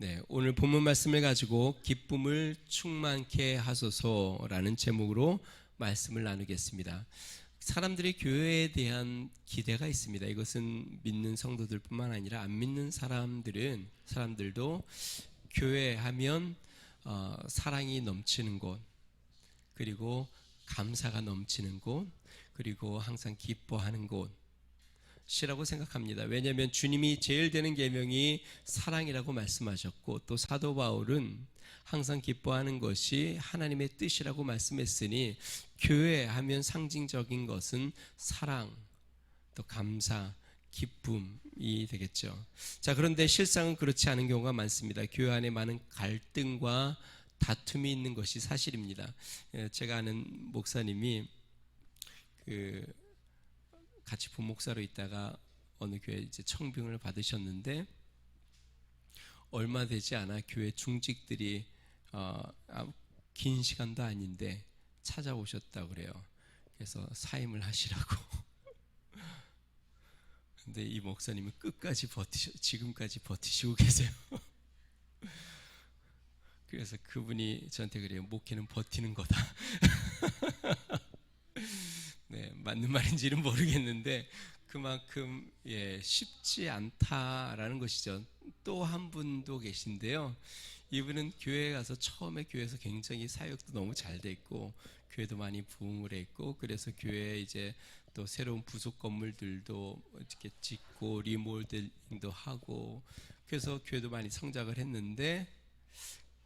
네, 오늘 본문 말씀을 가지고 기쁨을 충만케 하소서라는 제목으로 말씀을 나누겠습니다. 사람들이 교회에 대한 기대가 있습니다. 이것은 믿는 성도들뿐만 아니라 안 믿는 사람들도 교회 하면 사랑이 넘치는 곳, 그리고 감사가 넘치는 곳, 그리고 항상 기뻐하는 곳 이라고 생각합니다. 왜냐하면 주님이 제일 되는 계명이 사랑이라고 말씀하셨고, 또 사도 바울은 항상 기뻐하는 것이 하나님의 뜻이라고 말씀했으니, 교회 하면 상징적인 것은 사랑, 또 감사, 기쁨이 되겠죠. 자, 그런데 실상은 그렇지 않은 경우가 많습니다. 교회 안에 많은 갈등과 다툼이 있는 것이 사실입니다. 제가 아는 목사님이 같이 부목사로 있다가 어느 교회 이제 청빙을 받으셨는데, 얼마 되지 않아 교회 중직들이 긴 시간도 아닌데 찾아오셨다고 그래요. 그래서 사임을 하시라고. 근데 이 목사님은 끝까지 지금까지 버티시고 계세요. 그래서 그분이 저한테 그래요. 목회는 버티는 거다. 네, 맞는 말인지는 모르겠는데 그만큼 쉽지 않다라는 것이죠. 또 한 분도 계신데요. 이분은 교회에 가서 처음에 교회에서 굉장히 사역도 너무 잘 됐고, 교회도 많이 부흥을 했고, 그래서 교회에 이제 또 새로운 부속 건물들도 이렇게 짓고 리모델링도 하고, 그래서 교회도 많이 성장을 했는데,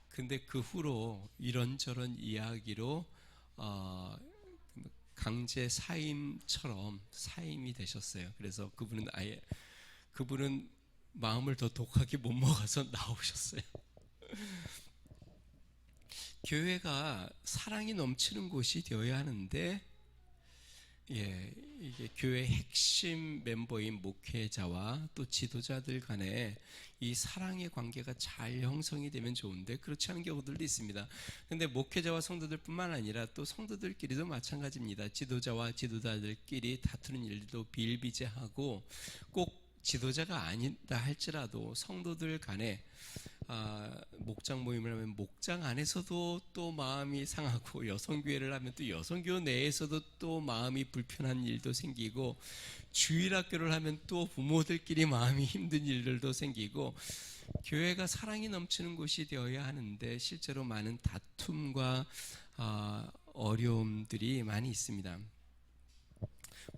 근데 그 후로 이런저런 이야기로 강제 사임처럼 사임이 되셨어요. 그래서 그분은 마음을 더 독하게 못 먹어서 나오셨어요. 교회가 사랑이 넘치는 곳이 되어야 하는데, 이게 교회 핵심 멤버인 목회자와 또 지도자들 간에 이 사랑의 관계가 잘 형성이 되면 좋은데, 그렇지 않은 경우들도 있습니다. 근데 목회자와 성도들뿐만 아니라 또 성도들끼리도 마찬가지입니다. 지도자와 지도자들끼리 다투는 일도 비일비재하고, 꼭 지도자가 아니다 할지라도 성도들 간에 목장 모임을 하면 목장 안에서도 또 마음이 상하고, 여성교회를 하면 또 여성교회 내에서도 또 마음이 불편한 일도 생기고, 주일학교를 하면 또 부모들끼리 마음이 힘든 일들도 생기고, 교회가 사랑이 넘치는 곳이 되어야 하는데 실제로 많은 다툼과 어려움들이 많이 있습니다.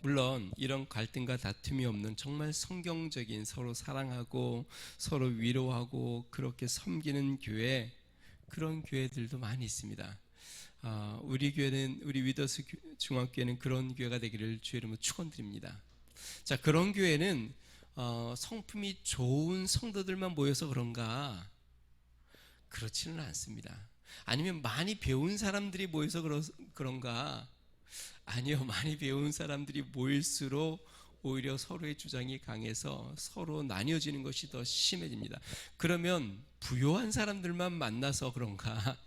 물론 이런 갈등과 다툼이 없는 정말 성경적인 서로 사랑하고 서로 위로하고 그렇게 섬기는 교회, 그런 교회들도 많이 있습니다. 우리 위더스 중앙교회는 그런 교회가 되기를 주의 이름으로 축원드립니다. 자, 그런 교회는 성품이 좋은 성도들만 모여서 그런가? 그렇지는 않습니다. 아니면 많이 배운 사람들이 모여서 그런가? 아니요, 많이 배운 사람들이 모일수록 오히려 서로의 주장이 강해서 서로 나뉘어지는 것이 더 심해집니다. 그러면 부요한 사람들만 만나서 그런가?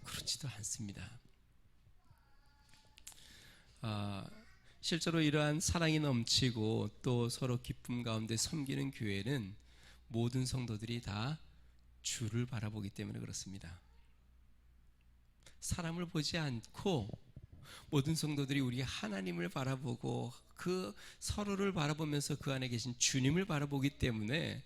그렇지도 않습니다. 실제로 이러한 사랑이 넘치고 또 서로 기쁨 가운데 섬기는 교회는 모든 성도들이 다 주를 바라보기 때문에 그렇습니다. 사람을 보지 않고 모든 성도들이 우리 하나님을 바라보고 그 서로를 바라보면서 그 안에 계신 주님을 바라보기 때문에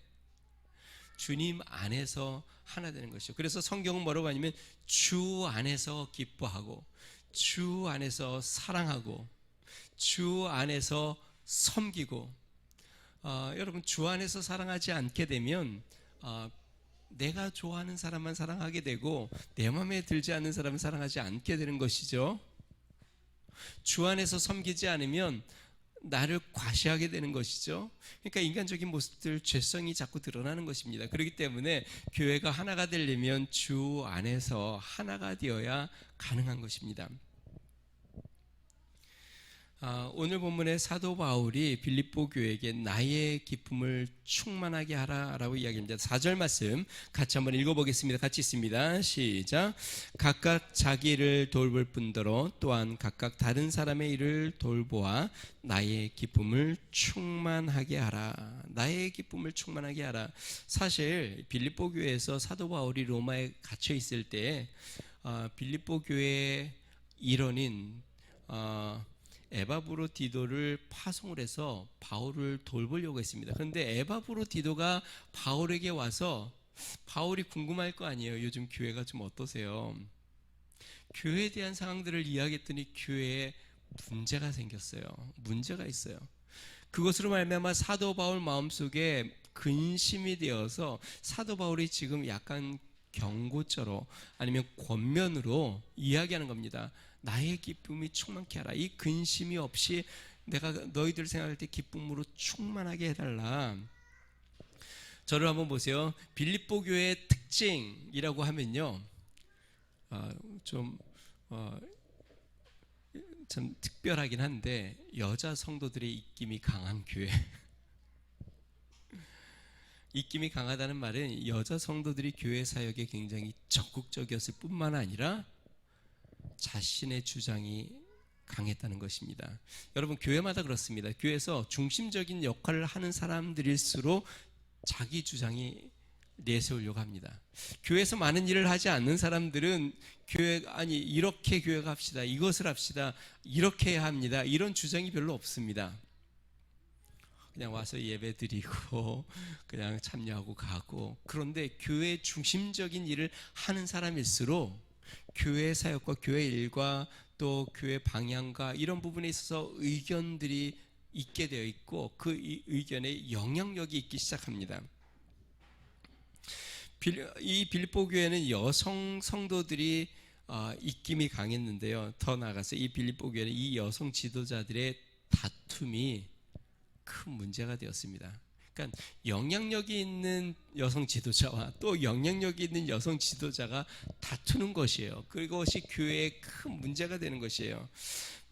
주님 안에서 하나 되는 것이죠. 그래서 성경은 뭐라고 하냐면 주 안에서 기뻐하고 주 안에서 사랑하고 주 안에서 섬기고, 여러분, 주 안에서 사랑하지 않게 되면 내가 좋아하는 사람만 사랑하게 되고 내 마음에 들지 않는 사람은 사랑하지 않게 되는 것이죠. 주 안에서 섬기지 않으면 나를 과시하게 되는 것이죠. 그러니까 인간적인 모습들, 죄성이 자꾸 드러나는 것입니다. 그렇기 때문에 교회가 하나가 되려면 주 안에서 하나가 되어야 가능한 것입니다. 오늘 본문의 사도 바울이 빌립보 교회에게 나의 기쁨을 충만하게 하라라고 이야기합니다. 4절 말씀 같이 한번 읽어보겠습니다. 같이 있습니다. 시작. 각각 자기 일을 돌볼 뿐더러 또한 각각 다른 사람의 일을 돌보아 나의 기쁨을 충만하게 하라. 나의 기쁨을 충만하게 하라. 사실 빌립보 교회에서 사도 바울이 로마에 갇혀 있을 때 빌립보 교회의 일원인 에바브로디도를 파송을 해서 바울을 돌보려고 했습니다. 그런데 에바브로디도가 바울에게 와서 바울이 궁금할 거 아니에요. 요즘 교회가 좀 어떠세요? 교회에 대한 상황들을 이야기했더니 교회에 문제가 생겼어요. 문제가 있어요. 그것으로 말미암아 사도 바울 마음속에 근심이 되어서 사도 바울이 지금 약간 경고처로 아니면 권면으로 이야기하는 겁니다. 나의 기쁨이 충만케 하라. 이 근심이 없이 내가 너희들 생각할 때 기쁨으로 충만하게 해달라. 저를 한번 보세요. 빌립보 교회의 특징이라고 하면요, 참 특별하긴 한데 여자 성도들의 입김이 강한 교회. 입김이 강하다는 말은 여자 성도들이 교회 사역에 굉장히 적극적이었을 뿐만 아니라 자신의 주장이 강했다는 것입니다. 여러분, 교회마다 그렇습니다. 교회에서 중심적인 역할을 하는 사람들일수록 자기 주장이 내세우려고 합니다. 교회에서 많은 일을 하지 않는 사람들은 이렇게 교회가 합시다, 이것을 합시다, 이렇게 해야 합니다, 이런 주장이 별로 없습니다. 그냥 와서 예배 드리고 그냥 참여하고 가고. 그런데 교회 중심적인 일을 하는 사람일수록 교회 사역과 교회 일과 또 교회 방향과 이런 부분에 있어서 의견들이 있게 되어 있고 그 의견에 영향력이 있기 시작합니다. 이 빌립보 교회는 여성 성도들이 입김이 강했는데요. 더 나아가서 이 빌립보 교회는 이 여성 지도자들의 다툼이 큰 문제가 되었습니다. 그러니까 영향력이 있는 여성 지도자와 또 영향력이 있는 여성 지도자가 다투는 것이에요. 그것이 교회에 큰 문제가 되는 것이에요.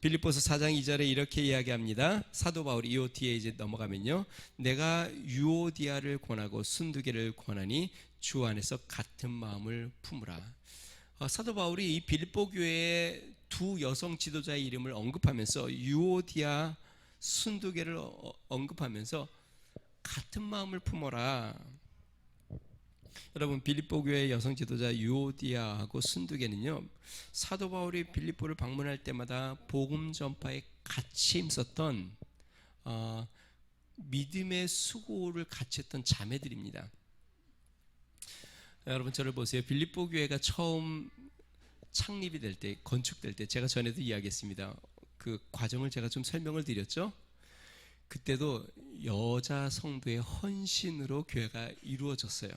빌립보서 4장 2절에 이렇게 이야기합니다. 사도 바울이 이오디에 이제 넘어가면요, 내가 유오디아를 권하고 순두개를 권하니 주 안에서 같은 마음을 품으라. 사도 바울이 이 빌립보 교회의 두 여성 지도자의 이름을 언급하면서 유오디아, 순두개를 언급하면서 같은 마음을 품어라. 여러분, 빌립보 교회의 여성 지도자 유오디아하고 순두개는요, 사도 바울이 빌립보를 방문할 때마다 복음 전파에 같이 힘썼던 믿음의 수고를 같이 했던 자매들입니다. 여러분, 저를 보세요. 빌립보 교회가 처음 창립이 될 때, 건축될 때, 제가 전에도 이야기했습니다. 그 과정을 제가 좀 설명을 드렸죠. 그때도 여자 성도의 헌신으로 교회가 이루어졌어요.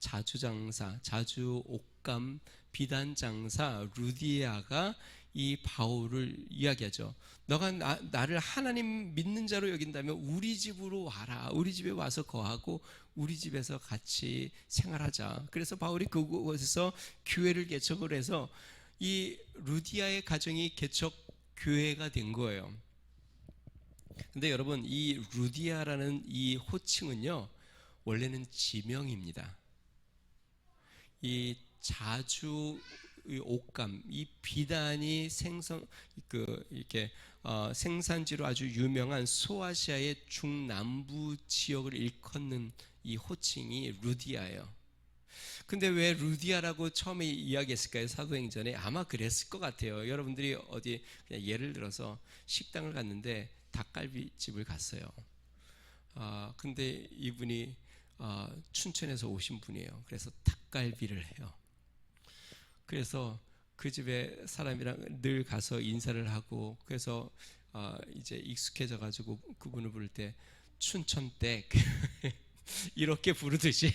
자주장사, 자주옥감, 비단장사 루디아가 이 바울을 이야기하죠. 너가 나를 하나님 믿는 자로 여긴다면 우리 집으로 와라. 우리 집에 와서 거하고 우리 집에서 같이 생활하자. 그래서 바울이 그곳에서 교회를 개척을 해서 이 루디아의 가정이 개척 교회가 된 거예요. 근데 여러분, 이 루디아라는 이 호칭은요, 원래는 지명입니다. 이 자주 옥감, 이 비단이 생산지로 아주 유명한 소아시아의 중남부 지역을 일컫는 이 호칭이 루디아예요. 근데 왜 루디아라고 처음에 이야기했을까요? 사도행전에 아마 그랬을 것 같아요. 여러분들이 어디 그냥 예를 들어서 식당을 갔는데 닭갈비집을 갔어요. 근데 이분이 춘천에서 오신 분이에요. 그래서 닭갈비를 해요. 그래서 그 집에 사람이랑 늘 가서 인사를 하고, 그래서 이제 익숙해져 가지고 그분을 부를 때 춘천댁 이렇게 부르듯이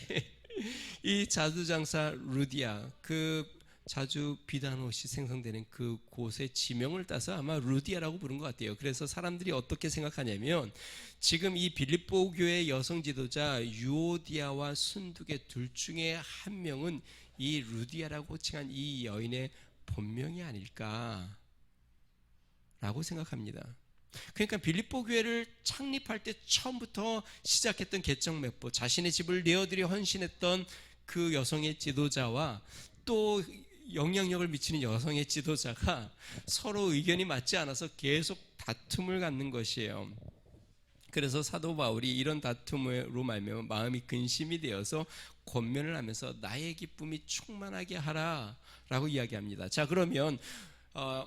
이 자두장사 루디아, 그 자주 비단옷이 생성되는 그 곳의 지명을 따서 아마 루디아라고 부른 것 같아요. 그래서 사람들이 어떻게 생각하냐면, 지금 이 빌립보 교회 여성 지도자 유오디아와 순두개 둘 중에 한 명은 이 루디아라고 호칭한 이 여인의 본명이 아닐까. 라고 생각합니다. 그러니까 빌립보 교회를 창립할 때 처음부터 시작했던 개정맥보, 자신의 집을 내어드려 헌신했던 그 여성의 지도자와 또 영향력을 미치는 여성의 지도자가 서로 의견이 맞지 않아서 계속 다툼을 갖는 것이에요. 그래서 사도 바울이 이런 다툼으로 말미암아 마음이 근심이 되어서 권면을 하면서 나의 기쁨이 충만하게 하라라고 이야기합니다. 자, 그러면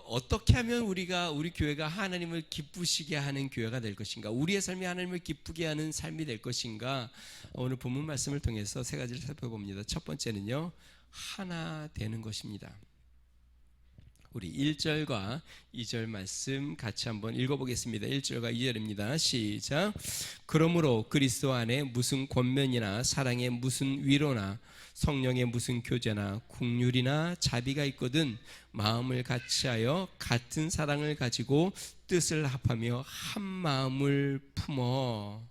어떻게 하면 우리 교회가 하나님을 기쁘시게 하는 교회가 될 것인가? 우리의 삶이 하나님을 기쁘게 하는 삶이 될 것인가? 오늘 본문 말씀을 통해서 세 가지를 살펴봅니다. 첫 번째는요, 하나 되는 것입니다. 우리 1절과 2절 말씀 같이 한번 읽어보겠습니다. 1절과 2절입니다. 시작. 그러므로 그리스도 안에 무슨 권면이나 사랑의 무슨 위로나 성령의 무슨 교제나 긍휼이나 자비가 있거든 마음을 같이하여 같은 사랑을 가지고 뜻을 합하며 한 마음을 품어.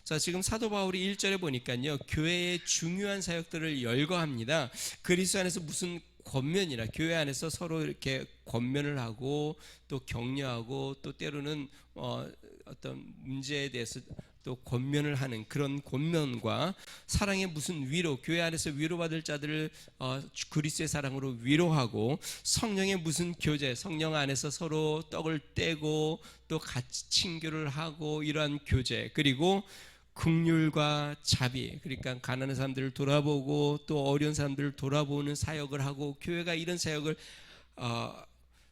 자, 지금 사도 바울이 1절에 보니까요, 교회의 중요한 사역들을 열거합니다. 그리스도 안에서 무슨 권면이라, 교회 안에서 서로 이렇게 권면을 하고 또 격려하고 또 때로는 어떤 문제에 대해서 또 권면을 하는 그런 권면과 사랑의 무슨 위로, 교회 안에서 위로받을 자들을 그리스도의 사랑으로 위로하고 성령의 무슨 교제, 성령 안에서 서로 떡을 떼고 또 같이 친교를 하고 이러한 교제, 그리고 긍휼과 자비, 그러니까 가난한 사람들을 돌아보고 또 어려운 사람들을 돌아보는 사역을 하고 교회가 이런 사역을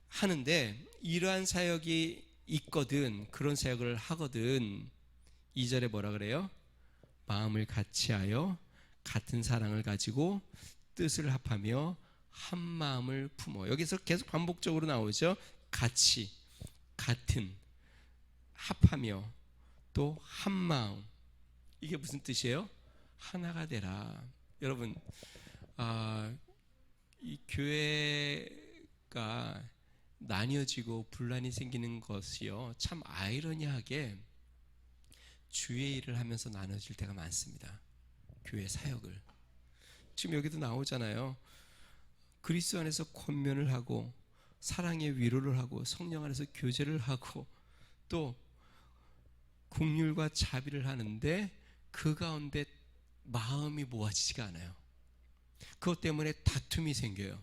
하는데 이러한 사역이 있거든, 그런 사역을 하거든 2절에 뭐라 그래요? 마음을 같이하여 같은 사랑을 가지고 뜻을 합하며 한 마음을 품어. 여기서 계속 반복적으로 나오죠. 같이, 같은, 합하며 또 한 마음. 이게 무슨 뜻이에요? 하나가 되라. 여러분, 이 교회가 나뉘어지고 분란이 생기는 것이요, 참 아이러니하게 주의 일을 하면서 나눠질 때가 많습니다. 교회 사역을. 지금 여기도 나오잖아요. 그리스도 안에서 권면을 하고 사랑의 위로를 하고 성령 안에서 교제를 하고 또 긍휼과 자비를 하는데 그 가운데 마음이 모아지지가 않아요. 그것 때문에 다툼이 생겨요.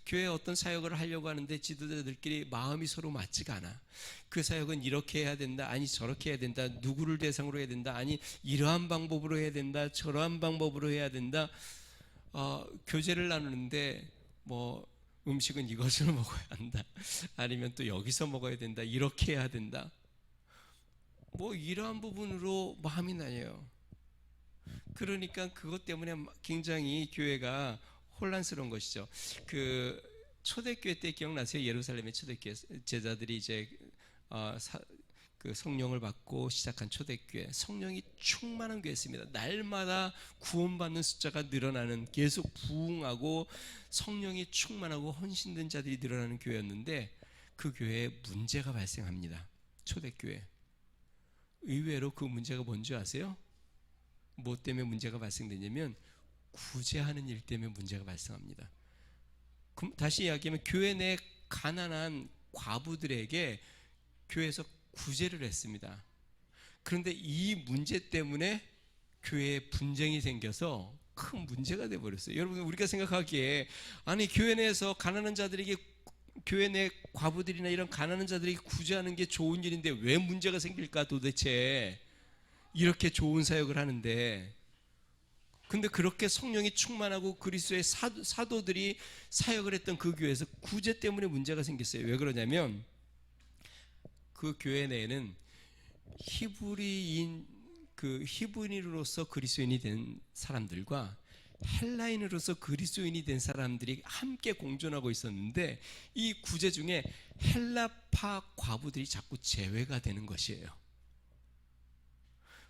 교회에 어떤 사역을 하려고 하는데 지도자들끼리 마음이 서로 맞지가 않아. 그 사역은 이렇게 해야 된다, 아니 저렇게 해야 된다, 누구를 대상으로 해야 된다, 아니 이러한 방법으로 해야 된다, 저러한 방법으로 해야 된다. 교제를 나누는데 뭐 음식은 이것을 먹어야 한다, 아니면 또 여기서 먹어야 된다, 이렇게 해야 된다, 뭐 이러한 부분으로 마음이 나뉘어요. 그러니까 그것 때문에 굉장히 교회가 혼란스러운 것이죠. 그 초대교회 때 기억나세요? 예루살렘의 초대교회 제자들이 이제 그 성령을 받고 시작한 초대교회, 성령이 충만한 교회였습니다. 날마다 구원받는 숫자가 늘어나는, 계속 부흥하고 성령이 충만하고 헌신된 자들이 늘어나는 교회였는데 그 교회에 문제가 발생합니다. 초대교회. 의외로 그 문제가 뭔지 아세요? 뭐 때문에 문제가 발생되냐면 구제하는 일 때문에 문제가 발생합니다. 그럼 다시 이야기하면 교회 내 가난한 과부들에게 교회에서 구제를 했습니다. 그런데 이 문제 때문에 교회에 분쟁이 생겨서 큰 문제가 돼버렸어요. 여러분, 우리가 생각하기에 아니 교회 내에서 가난한 자들에게, 교회 내 과부들이나 이런 가난한 자들에게 구제하는 게 좋은 일인데 왜 문제가 생길까 도대체. 이렇게 좋은 사역을 하는데. 근데 그렇게 성령이 충만하고 그리스도의 사도들이 사역을 했던 그 교회에서 구제 때문에 문제가 생겼어요. 왜 그러냐면 그 교회 내에는 히브리인으로서 그리스도인이 된 사람들과 헬라인으로서 그리스도인이 된 사람들이 함께 공존하고 있었는데 이 구제 중에 헬라파 과부들이 자꾸 제외가 되는 것이에요.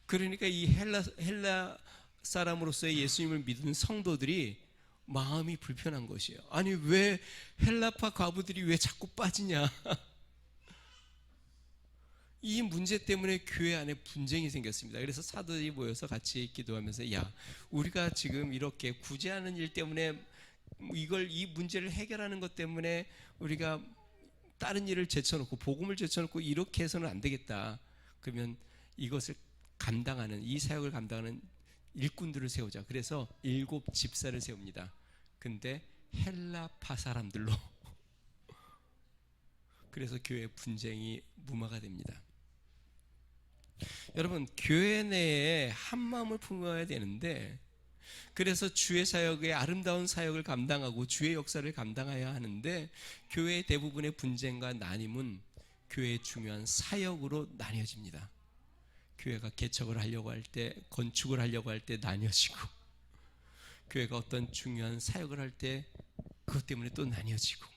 그러니까 이 헬라 사람으로서의 예수님을 믿는 성도들이 마음이 불편한 것이에요. 아니 왜 헬라파 과부들이 왜 자꾸 빠지냐. 이 문제 때문에 교회 안에 분쟁이 생겼습니다. 그래서 사도들이 모여서 같이 기도하면서 야, 우리가 지금 이렇게 구제하는 일 때문에 이 문제를 해결하는 것 때문에 우리가 다른 일을 제쳐놓고 복음을 제쳐놓고 이렇게 해서는 안 되겠다. 그러면 이것을 감당하는, 이 사역을 감당하는 일꾼들을 세우자. 그래서 7 집사를 세웁니다. 근데 헬라파 사람들로 그래서 교회 분쟁이 무마가 됩니다. 여러분, 교회 내에 한 마음을 품어야 되는데, 그래서 주의 사역의 아름다운 사역을 감당하고 주의 역사를 감당해야 하는데, 교회의 대부분의 분쟁과 나님은 교회의 중요한 사역으로 나뉘어집니다. 교회가 개척을 하려고 할 때, 건축을 하려고 할 때 나뉘어지고, 교회가 어떤 중요한 사역을 할 때 그것 때문에 또 나뉘어지고.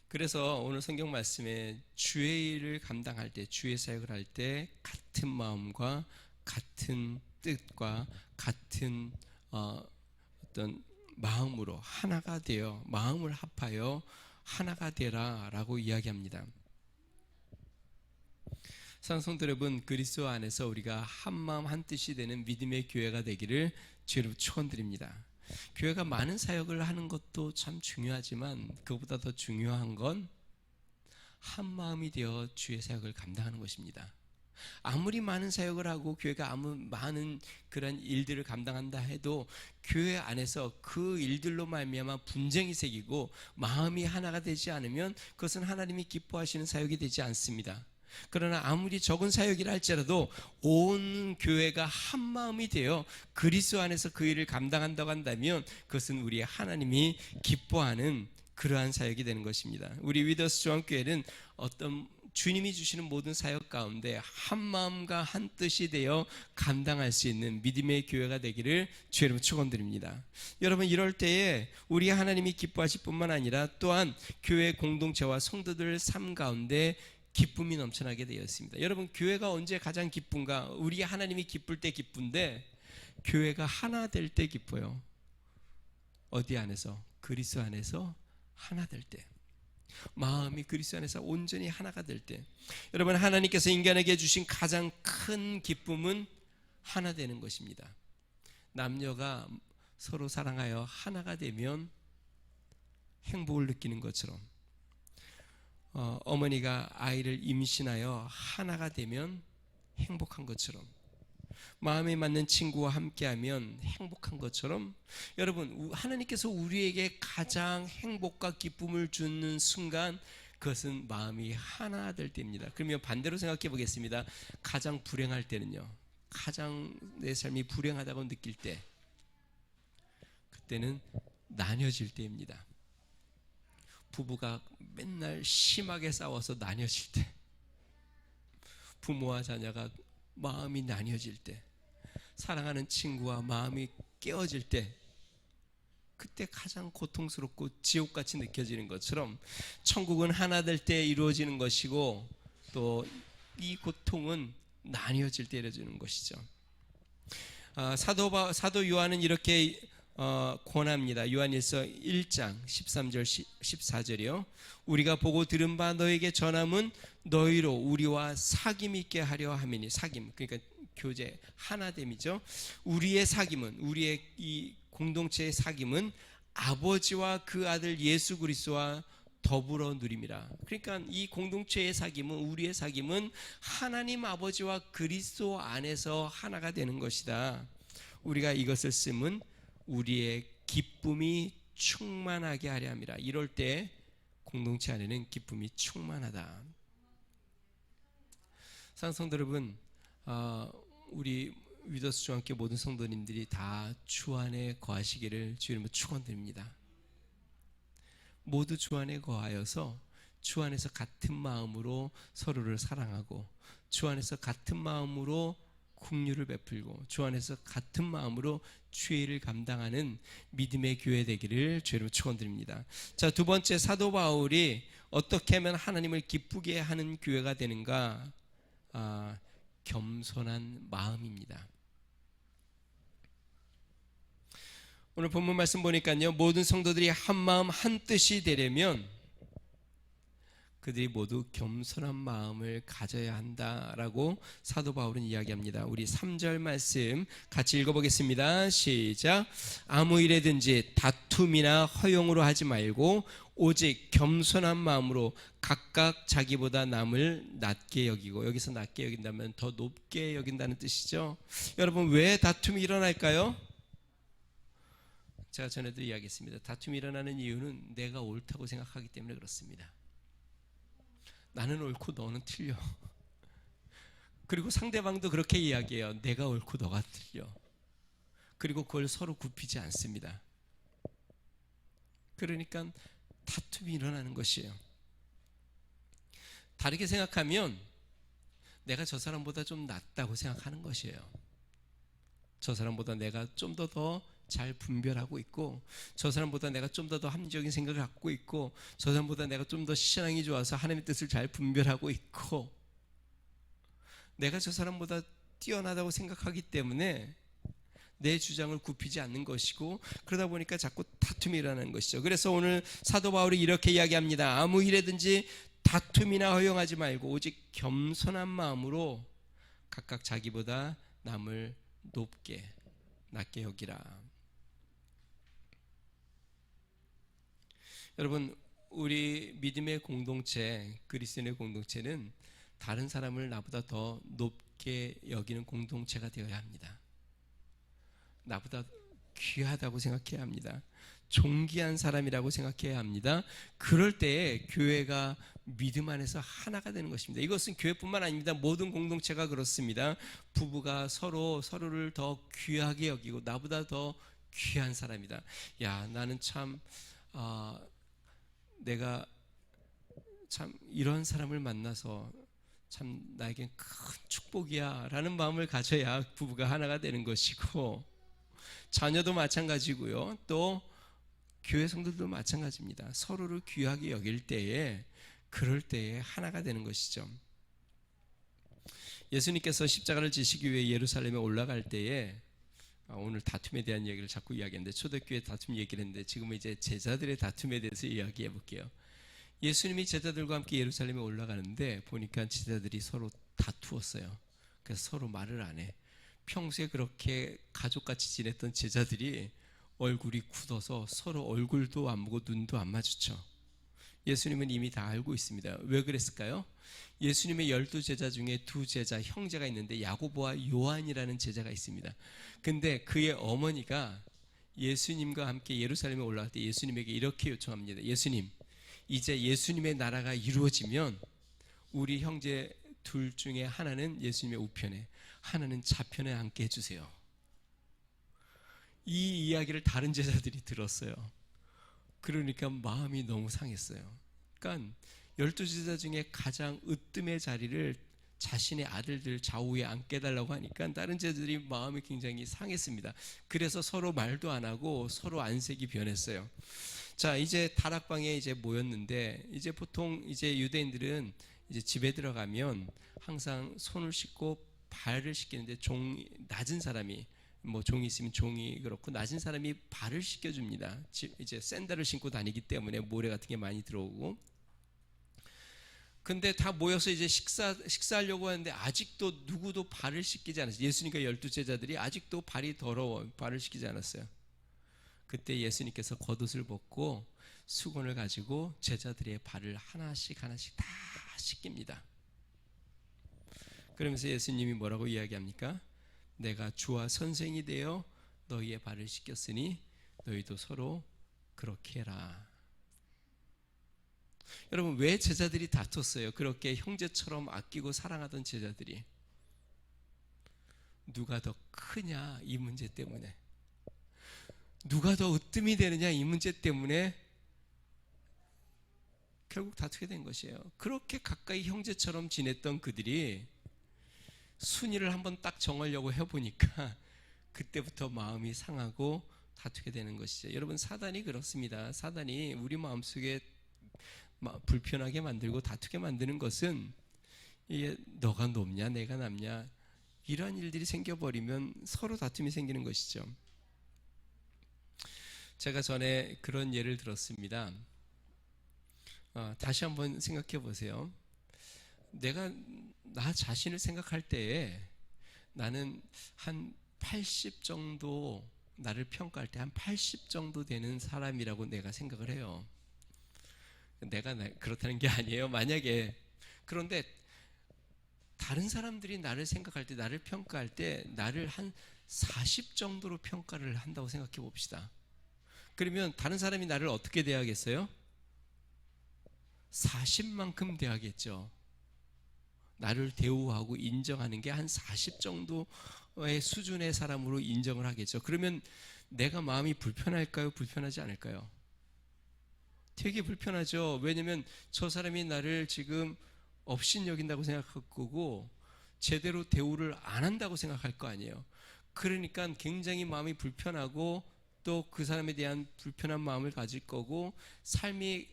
그래서 오늘 성경 말씀에 주의 일을 감당할 때, 주의 사역을 할 때 같은 마음과 같은 뜻과 같은 어떤 마음으로 하나가 되어, 마음을 합하여 하나가 되라 라고 이야기합니다. 사랑성도 여러분, 그리스도 안에서 우리가 한 마음 한 뜻이 되는 믿음의 교회가 되기를 주로 축원드립니다. 교회가 많은 사역을 하는 것도 참 중요하지만 그것보다 더 중요한 건 한 마음이 되어 주의 사역을 감당하는 것입니다. 아무리 많은 사역을 하고 교회가 많은 그런 일들을 감당한다 해도 교회 안에서 그 일들로 말미암아 분쟁이 생기고 마음이 하나가 되지 않으면 그것은 하나님이 기뻐하시는 사역이 되지 않습니다. 그러나 아무리 적은 사역이라 할지라도 온 교회가 한 마음이 되어 그리스도 안에서 그 일을 감당한다고 한다면 그것은 우리 하나님이 기뻐하는 그러한 사역이 되는 것입니다. 우리 위더스 중앙교회는 어떤 주님이 주시는 모든 사역 가운데 한 마음과 한 뜻이 되어 감당할 수 있는 믿음의 교회가 되기를 주의 이름으로 축원드립니다. 여러분, 이럴 때에 우리 하나님이 기뻐하실 뿐만 아니라 또한 교회 공동체와 성도들 삶 가운데 기쁨이 넘쳐나게 되어 있습니다. 여러분, 교회가 언제 가장 기쁜가? 우리 하나님이 기쁠 때 기쁜데 교회가 하나 될 때 기뻐요. 어디 안에서? 그리스도 안에서 하나 될 때, 마음이 그리스도 안에서 온전히 하나가 될 때. 여러분, 하나님께서 인간에게 주신 가장 큰 기쁨은 하나 되는 것입니다. 남녀가 서로 사랑하여 하나가 되면 행복을 느끼는 것처럼, 어머니가 아이를 임신하여 하나가 되면 행복한 것처럼, 마음에 맞는 친구와 함께하면 행복한 것처럼, 여러분, 하나님께서 우리에게 가장 행복과 기쁨을 주는 순간 그것은 마음이 하나 될 때입니다. 그러면 반대로 생각해 보겠습니다. 가장 불행할 때는요, 가장 내 삶이 불행하다고 느낄 때, 그때는 나뉘어질 때입니다. 부부가 맨날 심하게 싸워서 나뉘어질 때, 부모와 자녀가 마음이 나뉘어질 때, 사랑하는 친구와 마음이 깨어질 때, 그때 가장 고통스럽고 지옥같이 느껴지는 것처럼 천국은 하나 될 때 이루어지는 것이고 또 이 고통은 나뉘어질 때 이루어지는 것이죠. 사도 요한은 이렇게 권합니다. 요한일서 1장 13절 14절이요. 우리가 보고 들은 바 너에게 전함은 너희로 우리와 사귐 있게 하려 함이니. 사귐, 그러니까 교제, 하나됨이죠. 우리의 사귐은, 우리의 이 공동체의 사귐은 아버지와 그 아들 예수 그리스도와 더불어 누림이라. 그러니까 이 공동체의 사귐은, 우리의 사귐은 하나님 아버지와 그리스도 안에서 하나가 되는 것이다. 우리가 이것을 쓰면 우리의 기쁨이 충만하게 하려 함이라. 이럴 때 공동체 안에는 기쁨이 충만하다. 사랑하는 성도 여러분, 우리 위더스 중앙교회 모든 성도님들이 다 주 안에 거하시기를 주의 이름으로 축원드립니다. 모두 주 안에 거하여서 주 안에서 같은 마음으로 서로를 사랑하고, 주 안에서 같은 마음으로 긍휼을 베풀고, 주 안에서 같은 마음으로 주의 일을 감당하는 믿음의 교회 되기를 주의 이름으로 축원드립니다. 자, 두 번째, 사도 바울이 어떻게 하면 하나님을 기쁘게 하는 교회가 되는가? 겸손한 마음입니다. 오늘 본문 말씀 보니까요, 모든 성도들이 한 마음 한 뜻이 되려면 그들이 모두 겸손한 마음을 가져야 한다라고 사도 바울은 이야기합니다. 우리 3절 말씀 같이 읽어보겠습니다. 시작. 아무 일에든지 다툼이나 허용으로 하지 말고 오직 겸손한 마음으로 각각 자기보다 남을 낮게 여기고, 여기서 낮게 여긴다면 더 높게 여긴다는 뜻이죠. 여러분, 왜 다툼이 일어날까요? 제가 전에도 이야기했습니다. 다툼이 일어나는 이유는 내가 옳다고 생각하기 때문에 그렇습니다. 나는 옳고 너는 틀려. 그리고 상대방도 그렇게 이야기해요. 내가 옳고 너가 틀려. 그리고 그걸 서로 굽히지 않습니다. 그러니까 다툼이 일어나는 것이에요. 다르게 생각하면 내가 저 사람보다 좀 낫다고 생각하는 것이에요. 저 사람보다 내가 좀 더 잘 분별하고 있고, 저 사람보다 내가 좀 더 합리적인 생각을 갖고 있고, 저 사람보다 내가 좀 더 신앙이 좋아서 하나님의 뜻을 잘 분별하고 있고, 내가 저 사람보다 뛰어나다고 생각하기 때문에 내 주장을 굽히지 않는 것이고, 그러다 보니까 자꾸 다툼이 일어나는 것이죠. 그래서 오늘 사도 바울이 이렇게 이야기합니다. 아무 일에든지 다툼이나 허용하지 말고 오직 겸손한 마음으로 각각 자기보다 남을 낮게 여기라. 여러분, 우리 믿음의 공동체, 그리스도인의 공동체는 다른 사람을 나보다 더 높게 여기는 공동체가 되어야 합니다. 나보다 귀하다고 생각해야 합니다. 존귀한 사람이라고 생각해야 합니다. 그럴 때에 교회가 믿음 안에서 하나가 되는 것입니다. 이것은 교회뿐만 아닙니다. 모든 공동체가 그렇습니다. 부부가 서로를 더 귀하게 여기고, 나보다 더 귀한 사람이다. 야, 나는 참 내가 참 이런 사람을 만나서 참 나에겐 큰 축복이야 라는 마음을 가져야 부부가 하나가 되는 것이고, 자녀도 마찬가지고요. 또 교회 성도들도 마찬가지입니다. 서로를 귀하게 여길 때에, 그럴 때에 하나가 되는 것이죠. 예수님께서 십자가를 지시기 위해 예루살렘에 올라갈 때에, 오늘 다툼에 대한 얘기를 자꾸 이야기했는데, 초대교회 다툼 얘기를 했는데, 지금은 이제 제자들의 다툼에 대해서 이야기해 볼게요. 예수님이 제자들과 함께 예루살렘에 올라가는데 보니까 제자들이 서로 다투었어요. 그래서 서로 말을 안 해. 평소에 그렇게 가족같이 지냈던 제자들이 얼굴이 굳어서 서로 얼굴도 안 보고 눈도 안 마주쳐. 예수님은 이미 다 알고 있습니다. 왜 그랬을까요? 예수님의 12제자 중에 2제자 형제가 있는데 야고보와 요한이라는 제자가 있습니다. 근데 그의 어머니가 예수님과 함께 예루살렘에 올라갈 때 예수님에게 이렇게 요청합니다. 예수님, 이제 예수님의 나라가 이루어지면 우리 형제 둘 중에 하나는 예수님의 우편에, 하나는 좌편에 앉게 해주세요. 이 이야기를 다른 제자들이 들었어요. 그러니까 마음이 너무 상했어요. 그러니까 12제자 중에 가장 으뜸의 자리를 자신의 아들들 좌우에 앉게 해달라고 하니까 다른 제자들이 마음이 굉장히 상했습니다. 그래서 서로 말도 안 하고 서로 안색이 변했어요. 자, 이제 다락방에 이제 모였는데, 이제 보통 이제 유대인들은 이제 집에 들어가면 항상 손을 씻고 발을 씻기는데, 낮은 사람이, 뭐 종이 있으면 종이 그렇고, 낮은 사람이 발을 씻겨줍니다. 이제 샌들을 신고 다니기 때문에 모래 같은 게 많이 들어오고. 근데 다 모여서 이제 식사하려고 하는데 아직도 누구도 발을 씻기지 않았어요. 예수님과 12제자들이 아직도 발이 더러워 발을 씻기지 않았어요. 그때 예수님께서 겉옷을 벗고 수건을 가지고 제자들의 발을 하나씩 다 씻깁니다. 그러면서 예수님이 뭐라고 이야기합니까? 내가 주와 선생이 되어 너희의 발을 씻겼으니 너희도 서로 그렇게 해라. 여러분, 왜 제자들이 다퉜어요? 그렇게 형제처럼 아끼고 사랑하던 제자들이. 누가 더 크냐, 이 문제 때문에. 누가 더 으뜸이 되느냐, 이 문제 때문에 결국 다투게 된 것이에요. 그렇게 가까이 형제처럼 지냈던 그들이 순위를 한번 딱 정하려고 해보니까 그때부터 마음이 상하고 다투게 되는 것이죠. 여러분, 사단이 그렇습니다. 사단이 우리 마음속에 불편하게 만들고 다투게 만드는 것은, 이게 너가 높냐 내가 남냐 이런 일들이 생겨버리면 서로 다툼이 생기는 것이죠. 제가 전에 그런 예를 들었습니다. 다시 한번 생각해 보세요. 내가 나 자신을 생각할 때에 나는 한 80 정도, 나를 평가할 때 한 80 정도 되는 사람이라고 내가 생각을 해요. 내가 그렇다는 게 아니에요. 만약에 그런데 다른 사람들이 나를 생각할 때, 나를 평가할 때 나를 한 40 정도로 평가를 한다고 생각해 봅시다. 그러면 다른 사람이 나를 어떻게 대하겠어요? 40만큼 대하겠죠. 나를 대우하고 인정하는 게 한 40 정도의 수준의 사람으로 인정을 하겠죠. 그러면 내가 마음이 불편할까요? 불편하지 않을까요? 되게 불편하죠. 왜냐면 저 사람이 나를 지금 업신여긴다고 생각할 거고 제대로 대우를 안 한다고 생각할 거 아니에요. 그러니까 굉장히 마음이 불편하고 또 그 사람에 대한 불편한 마음을 가질 거고, 삶이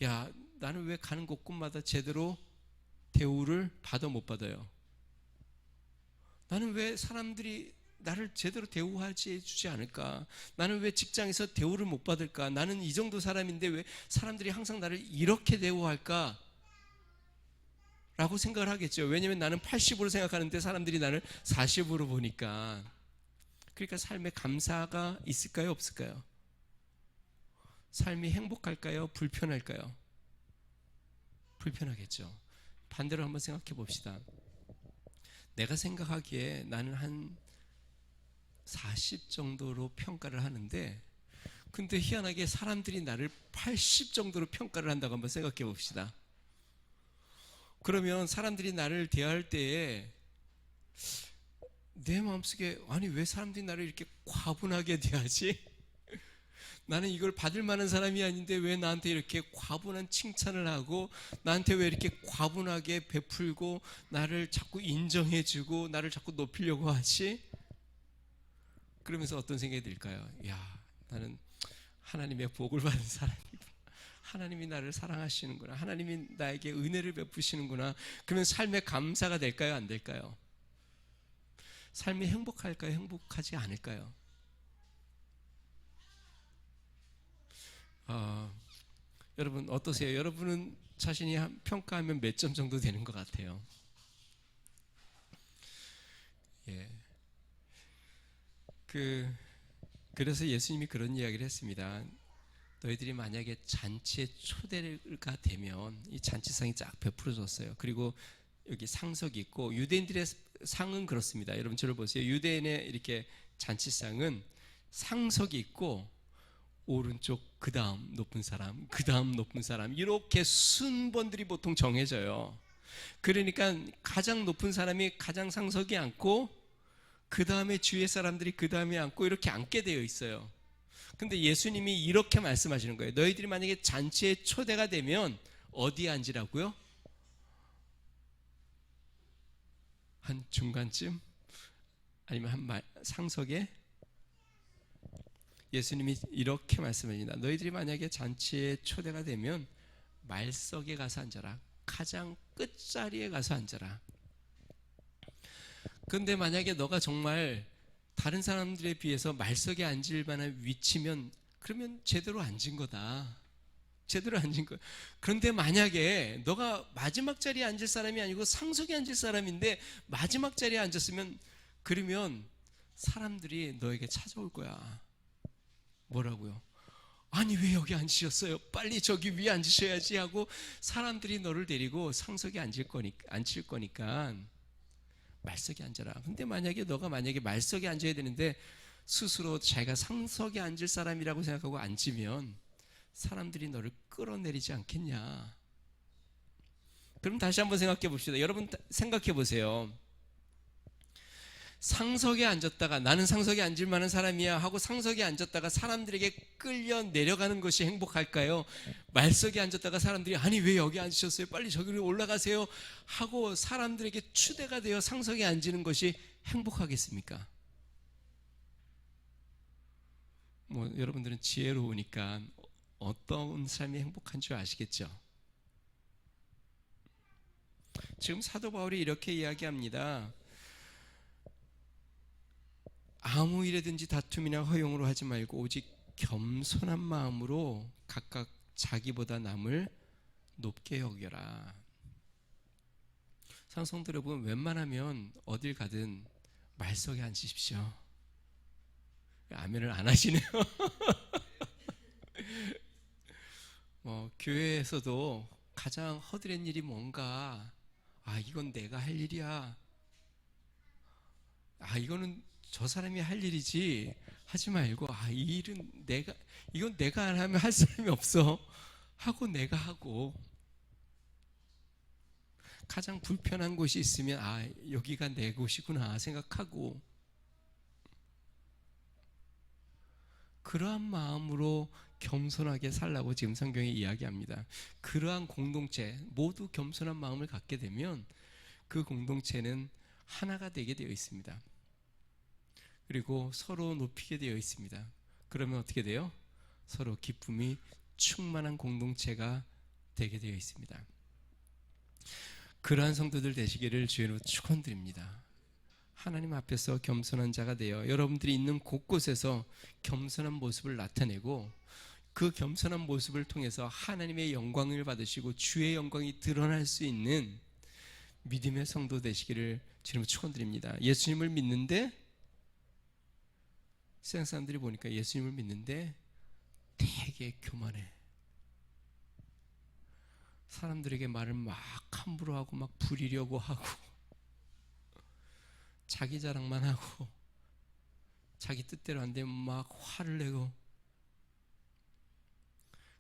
야, 나는 왜 가는 곳곳마다 제대로 대우를 받아 못 받아요? 나는 왜 사람들이 나를 제대로 대우하지 주지 않을까? 나는 왜 직장에서 대우를 못 받을까? 나는 이 정도 사람인데 왜 사람들이 항상 나를 이렇게 대우할까? 라고 생각을 하겠죠. 왜냐면 나는 80으로 생각하는데 사람들이 나를 40으로 보니까. 그러니까 삶에 감사가 있을까요? 없을까요? 삶이 행복할까요? 불편할까요? 불편하겠죠. 반대로 한번 생각해 봅시다. 내가 생각하기에 나는 한 40 정도로 평가를 하는데, 근데 희한하게 사람들이 나를 80 정도로 평가를 한다고 한번 생각해 봅시다. 그러면 사람들이 나를 대할 때에 내 마음속에, 아니 왜 사람들이 나를 이렇게 과분하게 대하지? 나는 이걸 받을 만한 사람이 아닌데 왜 나한테 이렇게 과분한 칭찬을 하고 나한테 왜 이렇게 과분하게 베풀고 나를 자꾸 인정해주고 나를 자꾸 높이려고 하지? 그러면서 어떤 생각이 들까요? 야, 나는 하나님의 복을 받은 사람이구나. 하나님이 나를 사랑하시는구나. 하나님이 나에게 은혜를 베푸시는구나. 그러면 삶에 감사가 될까요? 안 될까요? 삶이 행복할까요? 행복하지 않을까요? 여러분 어떠세요? 여러분은 자신이 평가하면 몇 점 정도 되는 것 같아요? 예. 그래서 예수님이 그런 이야기를 했습니다. 너희들이 만약에 잔치에 초대가 되면, 이 잔치상이 쫙 베풀어졌어요. 그리고 여기 상석이 있고, 유대인들의 상은 그렇습니다. 여러분 저를 보세요. 유대인의 이렇게 잔치상은 상석이 있고 오른쪽 그 다음 높은 사람, 그 다음 높은 사람, 이렇게 순번들이 보통 정해져요. 그러니까 가장 높은 사람이 가장 상석에 앉고 그 다음에 주위의 사람들이 그 다음에 앉고 이렇게 앉게 되어 있어요. 근데 예수님이 이렇게 말씀하시는 거예요. 너희들이 만약에 잔치에 초대가 되면 어디에 앉으라고요? 한 중간쯤? 아니면 한 상석에? 예수님이 이렇게 말씀합니다. 너희들이 만약에 잔치에 초대가 되면 말석에 가서 앉아라. 가장 끝자리에 가서 앉아라. 그런데 만약에 너가 정말 다른 사람들에 비해서 말석에 앉을 만한 위치면 그러면 제대로 앉은 거다. 제대로 앉은 거야. 그런데 만약에 너가 마지막 자리에 앉을 사람이 아니고 상석에 앉을 사람인데 마지막 자리에 앉았으면, 그러면 사람들이 너에게 찾아올 거야. 뭐라고요? 아니 왜 여기 앉으셨어요? 빨리 저기 위에 앉으셔야지 하고 사람들이 너를 데리고 상석에 앉힐 거니까 말석에 앉아라. 근데 너가 만약에 말석에 앉아야 되는데 스스로 자기가 상석에 앉을 사람이라고 생각하고 앉으면 사람들이 너를 끌어내리지 않겠냐. 그럼 다시 한번 생각해 봅시다. 여러분 생각해 보세요. 상석에 앉았다가 나는 상석에 앉을 만한 사람이야 하고 상석에 앉았다가 사람들에게 끌려 내려가는 것이 행복할까요? 말석에 앉았다가 사람들이 아니 왜 여기 앉으셨어요? 빨리 저기로 올라가세요 하고 사람들에게 추대가 되어 상석에 앉는 것이 행복하겠습니까? 여러분들은 지혜로우니까 어떤 삶이 행복한 줄 아시겠죠? 지금 사도 바울이 이렇게 이야기합니다. 아무 일에든지 다툼이나 허용으로 하지 말고 오직 겸손한 마음으로 각각 자기보다 남을 높게 여겨라. 성도 여러분, 웬만하면 어딜 가든 말석에 앉으십시오. 아멘을 안 하시네요. 교회에서도 가장 허드렛 일이 뭔가, 이건 내가 할 일이야. 이거는 저 사람이 할 일이지. 하지 말고, 이 일은 이건 내가 안 하면 할 사람이 없어. 하고 내가 하고. 가장 불편한 곳이 있으면, 여기가 내 곳이구나 생각하고. 그러한 마음으로 겸손하게 살라고 지금 성경이 이야기합니다. 그러한 공동체, 모두 겸손한 마음을 갖게 되면 그 공동체는 하나가 되게 되어 있습니다. 그리고 서로 높이게 되어 있습니다. 그러면 어떻게 돼요? 서로 기쁨이 충만한 공동체가 되게 되어 있습니다. 그러한 성도들 되시기를 주의로 축원드립니다. 하나님 앞에서 겸손한 자가 되어 여러분들이 있는 곳곳에서 겸손한 모습을 나타내고 그 겸손한 모습을 통해서 하나님의 영광을 받으시고 주의 영광이 드러날 수 있는 믿음의 성도 되시기를 주님으로 축원드립니다. 예수님을 믿는데 세상 사람들이 보니까 예수님을 믿는데 되게 교만해. 사람들에게 말을 막 함부로 하고 막 부리려고 하고 자기 자랑만 하고 자기 뜻대로 안 되면 막 화를 내고,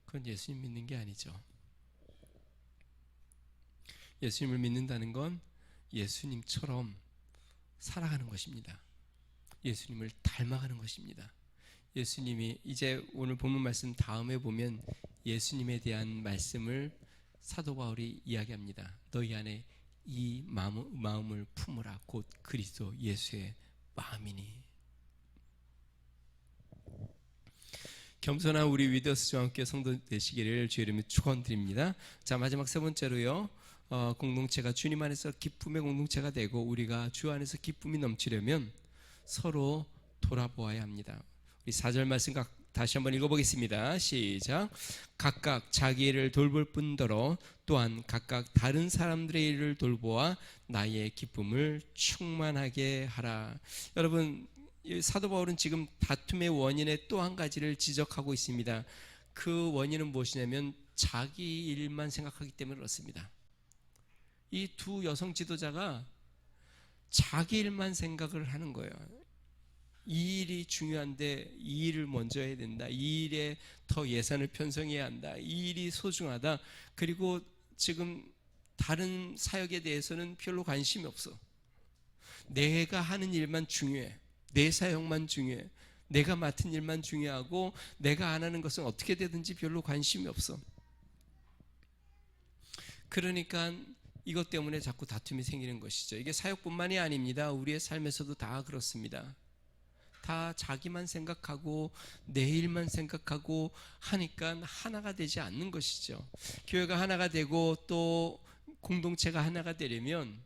그건 예수님 믿는 게 아니죠. 예수님을 믿는다는 건 예수님처럼 살아가는 것입니다. 예수님을 닮아가는 것입니다. 예수님이 이제 오늘 본문 말씀 다음에 보면 예수님에 대한 말씀을 사도 바울이 이야기합니다. 너희 안에 이 마음을 품으라. 곧 그리스도 예수의 마음이니. 겸손한 우리 위더스 중학교 성도 되시기를 주의 이름으로 축원드립니다. 자, 마지막 세 번째로요. 공동체가 주님 안에서 기쁨의 공동체가 되고 우리가 주 안에서 기쁨이 넘치려면 서로 돌아보아야 합니다. 우리 4절 말씀 다시 한번 읽어보겠습니다. 시작. 각각 자기 일을 돌볼 뿐더러 또한 각각 다른 사람들의 일을 돌보아 나의 기쁨을 충만하게 하라. 여러분, 사도 바울은 지금 다툼의 원인의 또 한 가지를 지적하고 있습니다. 그 원인은 무엇이냐면 자기 일만 생각하기 때문에 그렇습니다. 이 두 여성 지도자가 자기 일만 생각을 하는 거예요. 이 일이 중요한데 이 일을 먼저 해야 된다. 이 일에 더 예산을 편성해야 한다. 이 일이 소중하다. 그리고 지금 다른 사역에 대해서는 별로 관심이 없어. 내가 하는 일만 중요해. 내 사역만 중요해. 내가 맡은 일만 중요하고 내가 안 하는 것은 어떻게 되든지 별로 관심이 없어. 그러니까 이것 때문에 자꾸 다툼이 생기는 것이죠. 이게 사역뿐만이 아닙니다. 우리의 삶에서도 다 그렇습니다. 다 자기만 생각하고 내 일만 생각하고 하니까 하나가 되지 않는 것이죠. 교회가 하나가 되고 또 공동체가 하나가 되려면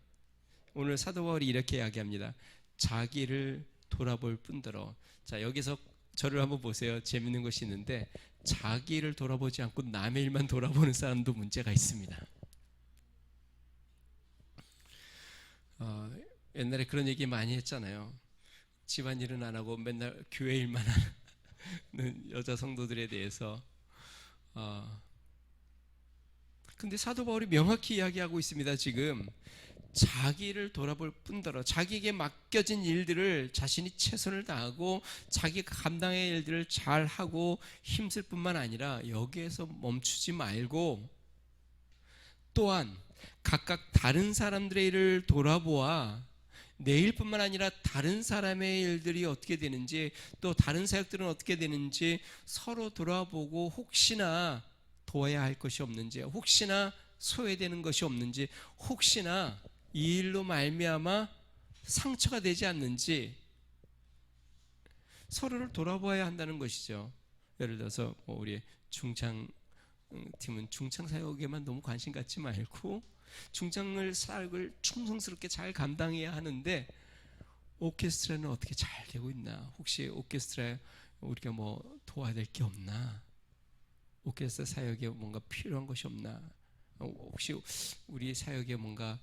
오늘 사도 바울이 이렇게 이야기합니다. 자기를 돌아볼 뿐더러. 자, 여기서 저를 한번 보세요. 재밌는 것이 있는데 자기를 돌아보지 않고 남의 일만 돌아보는 사람도 문제가 있습니다. 옛날에 그런 얘기 많이 했잖아요. 집안일은 안 하고 맨날 교회 일만 하는 여자 성도들에 대해서. 근데 사도 바울이 명확히 이야기하고 있습니다. 지금 자기를 돌아볼 뿐더러 자기에게 맡겨진 일들을 자신이 최선을 다하고 자기가 감당할 일들을 잘하고 힘쓸 뿐만 아니라 여기에서 멈추지 말고 또한 각각 다른 사람들의 일을 돌아보아 내 일뿐만 아니라 다른 사람의 일들이 어떻게 되는지 또 다른 사역들은 어떻게 되는지 서로 돌아보고 혹시나 도와야 할 것이 없는지, 혹시나 소외되는 것이 없는지, 혹시나 이 일로 말미암아 상처가 되지 않는지 서로를 돌아봐야 한다는 것이죠. 예를 들어서 우리 중창팀은 중창 사역에만 너무 관심 갖지 말고 중창을 사역을 충성스럽게 잘 감당해야 하는데 오케스트라는 어떻게 잘 되고 있나? 혹시 오케스트라에 우리가 뭐 도와야 될 게 없나? 오케스트라 사역에 뭔가 필요한 것이 없나? 혹시 우리 사역에 뭔가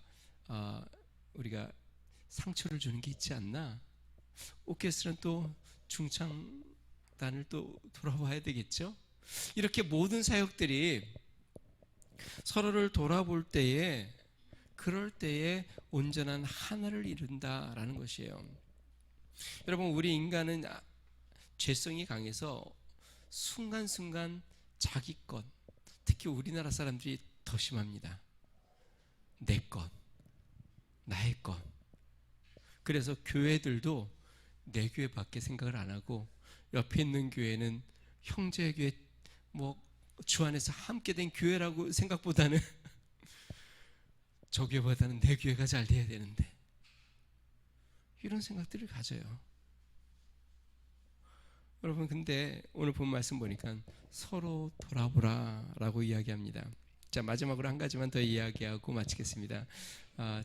우리가 상처를 주는 게 있지 않나? 오케스트라는 또 중창단을 또 돌아봐야 되겠죠? 이렇게 모든 사역들이 서로를 돌아볼 때에, 그럴 때에 온전한 하나를 이룬다라는 것이에요. 여러분, 우리 인간은 죄성이 강해서 순간순간 자기 것, 특히 우리나라 사람들이 더 심합니다. 내 것, 나의 것. 그래서 교회들도 내 교회밖에 생각을 안 하고 옆에 있는 교회는 형제 교회, 주 안에서 함께 된 교회라고 생각보다는 저 교회보다는 내 교회가 잘 돼야 되는데, 이런 생각들을 가져요. 여러분, 근데 오늘 본 말씀 보니까 서로 돌아보라 라고 이야기합니다. 자, 마지막으로 한 가지만 더 이야기하고 마치겠습니다.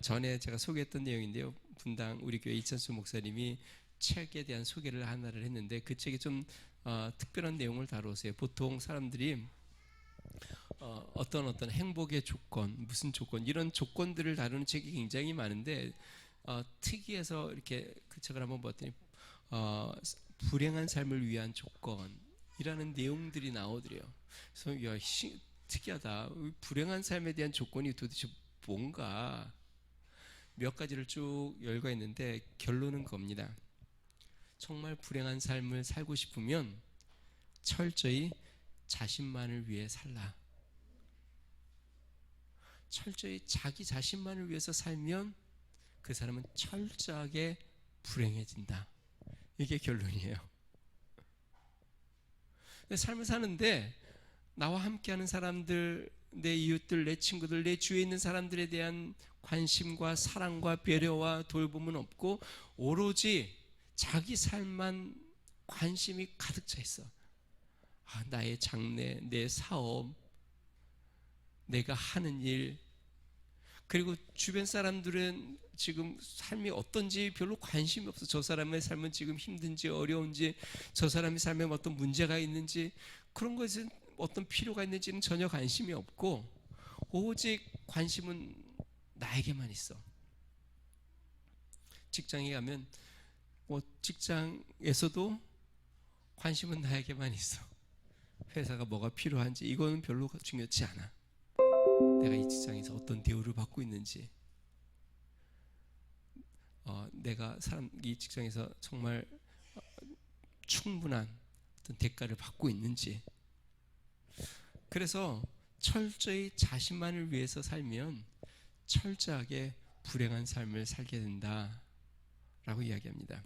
전에 제가 소개했던 내용인데요, 분당 우리 교회 이찬수 목사님이 책에 대한 소개를 하나를 했는데, 그 책이 좀 특별한 내용을 다루었어요. 보통 사람들이 어떤 행복의 조건, 무슨 조건, 이런 조건들을 다루는 책이 굉장히 많은데, 특이해서 이렇게 그 책을 한번 봤더니 불행한 삶을 위한 조건이라는 내용들이 나오더래요. 그래서 야, 특이하다. 불행한 삶에 대한 조건이 도대체 뭔가 몇 가지를 쭉 열거했는데, 결론은 겁니다. 정말 불행한 삶을 살고 싶으면 철저히 자신만을 위해 살라. 철저히 자기 자신만을 위해서 살면 그 사람은 철저하게 불행해진다. 이게 결론이에요. 삶을 사는데 나와 함께하는 사람들, 내 이웃들, 내 친구들, 내 주위에 있는 사람들에 대한 관심과 사랑과 배려와 돌봄은 없고 오로지 자기 삶만 관심이 가득 차 있어. 나의 장래, 내 사업, 내가 하는 일, 그리고 주변 사람들은 지금 삶이 어떤지 별로 관심이 없어. 저 사람의 삶은 지금 힘든지 어려운지, 저 사람의 삶에 어떤 문제가 있는지, 그런 것은 어떤 필요가 있는지는 전혀 관심이 없고 오직 관심은 나에게만 있어. 직장에 가면 직장에서도 관심은 나에게만 있어. 회사가 뭐가 필요한지 이거는 별로 중요치 않아. 내가 이 직장에서 어떤 대우를 받고 있는지, 내가 이 직장에서 정말 충분한 어떤 대가를 받고 있는지. 그래서 철저히 자신만을 위해서 살면 철저하게 불행한 삶을 살게 된다라고 이야기합니다.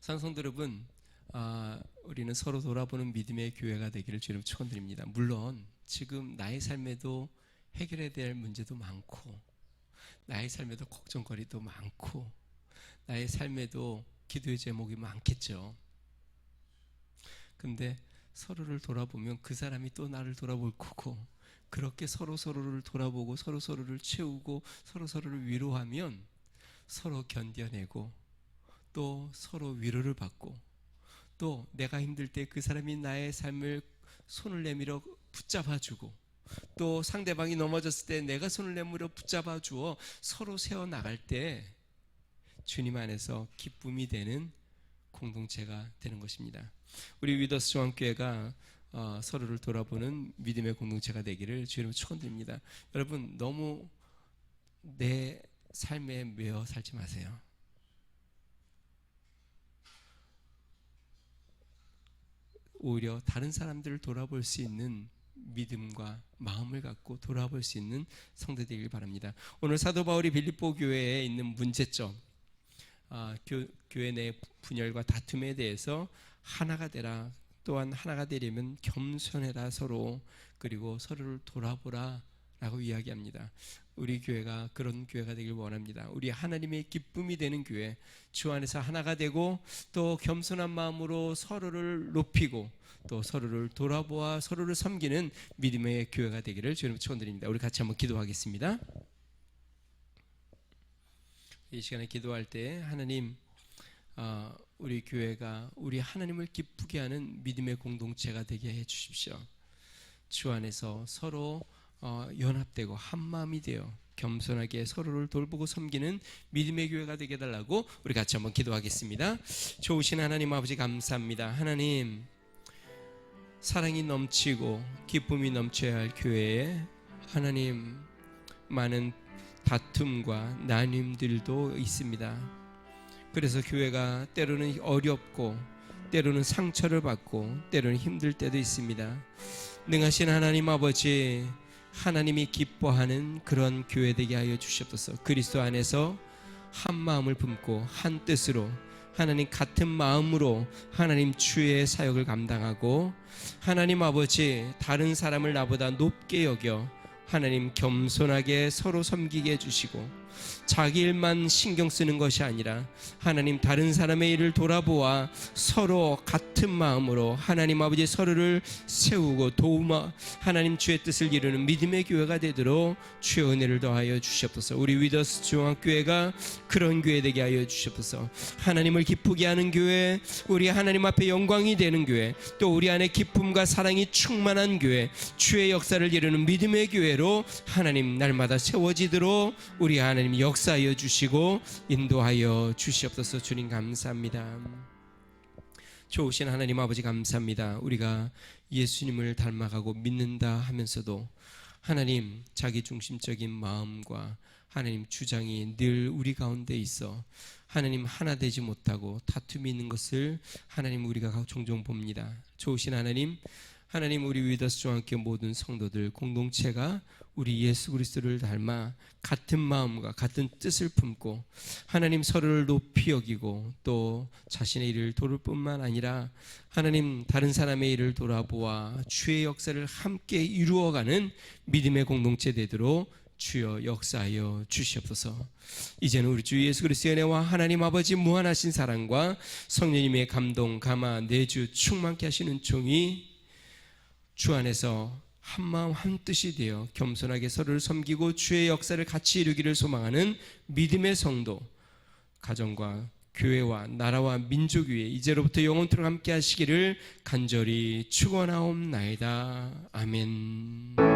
사랑하는 성도 여러분, 우리는 서로 돌아보는 믿음의 교회가 되기를 주님 축원드립니다. 물론 지금 나의 삶에도 해결해야 될 문제도 많고, 나의 삶에도 걱정거리도 많고, 나의 삶에도 기도의 제목이 많겠죠. 근데 서로를 돌아보면 그 사람이 또 나를 돌아볼 거고, 그렇게 서로를 돌아보고 서로를 채우고 서로를 위로하면 서로 견뎌내고, 또 서로 위로를 받고, 또 내가 힘들 때 그 사람이 나의 삶을 손을 내밀어 붙잡아주고, 또 상대방이 넘어졌을 때 내가 손을 내밀어 붙잡아 주어 서로 세워나갈 때 주님 안에서 기쁨이 되는 공동체가 되는 것입니다. 우리 위더스 중앙교회가 서로를 돌아보는 믿음의 공동체가 되기를 주님 축원드립니다. 여러분, 너무 내 삶에 매여 살지 마세요. 오히려 다른 사람들을 돌아볼 수 있는 믿음과 마음을 갖고 돌아볼 수 있는 성도 되길 바랍니다. 오늘 사도 바울이 빌립보 교회에 있는 문제점, 교회 내 분열과 다툼에 대해서 하나가 되라, 또한 하나가 되려면 겸손해라 서로, 그리고 서로를 돌아보라 라고 이야기합니다. 우리 교회가 그런 교회가 되길 원합니다. 우리 하나님의 기쁨이 되는 교회, 주 안에서 하나가 되고 또 겸손한 마음으로 서로를 높이고 또 서로를 돌아보아 서로를 섬기는 믿음의 교회가 되기를 주님 축원드립니다. 우리 같이 한번 기도하겠습니다. 이 시간에 기도할 때 하나님, 우리 교회가 우리 하나님을 기쁘게 하는 믿음의 공동체가 되게 해 주십시오. 주 안에서 서로 연합되고 한 마음이 되어 겸손하게 서로를 돌보고 섬기는 믿음의 교회가 되게 해달라고 우리 같이 한번 기도하겠습니다. 좋으신 하나님 아버지 감사합니다. 하나님, 사랑이 넘치고 기쁨이 넘쳐야 할 교회에 하나님 많은 다툼과 나눔들도 있습니다. 그래서 교회가 때로는 어렵고 때로는 상처를 받고 때로는 힘들 때도 있습니다. 능하신 하나님 아버지, 하나님이 기뻐하는 그런 교회 되게 하여 주시옵소서. 그리스도 안에서 한 마음을 품고 한 뜻으로 하나님 같은 마음으로 하나님 주의 사역을 감당하고, 하나님 아버지 다른 사람을 나보다 높게 여겨 하나님 겸손하게 서로 섬기게 해주시고, 자기 일만 신경 쓰는 것이 아니라 하나님 다른 사람의 일을 돌아보아 서로 같은 마음으로 하나님 아버지 서로를 세우고 도우마 하나님 주의 뜻을 이루는 믿음의 교회가 되도록 주의 은혜를 더하여 주시옵소서. 우리 위더스 중앙교회가 그런 교회 되게 하여 주시옵소서. 하나님을 기쁘게 하는 교회, 우리 하나님 앞에 영광이 되는 교회, 또 우리 안에 기쁨과 사랑이 충만한 교회, 주의 역사를 이루는 믿음의 교회로 하나님 날마다 세워지도록 우리 하나님 역사하여 주시고 인도하여 주시옵소서. 주님 감사합니다. 좋으신 하나님 아버지 감사합니다. 우리가 예수님을 닮아가고 믿는다 하면서도 하나님 자기중심적인 마음과 하나님 주장이 늘 우리 가운데 있어 하나님 하나 되지 못하고 다툼이 있는 것을 하나님 우리가 종종 봅니다. 좋으신 하나님, 하나님 우리 위더스 중앙교회 모든 성도들 공동체가 우리 예수 그리스도를 닮아 같은 마음과 같은 뜻을 품고 하나님 서로를 높이 여기고 또 자신의 일을 도울 뿐만 아니라 하나님 다른 사람의 일을 돌아보아 주의 역사를 함께 이루어가는 믿음의 공동체 되도록 주여 역사하여 주시옵소서. 이제는 우리 주 예수 그리스도의 은혜와 하나님 아버지 무한하신 사랑과 성령님의 감동 감화 내주 충만케 하시는 종이 주 안에서 한마음 한뜻이 되어 겸손하게 서로를 섬기고 주의 역사를 같이 이루기를 소망하는 믿음의 성도, 가정과 교회와 나라와 민족 위에 이제로부터 영원토록 함께 하시기를 간절히 축원하옵나이다. 아멘.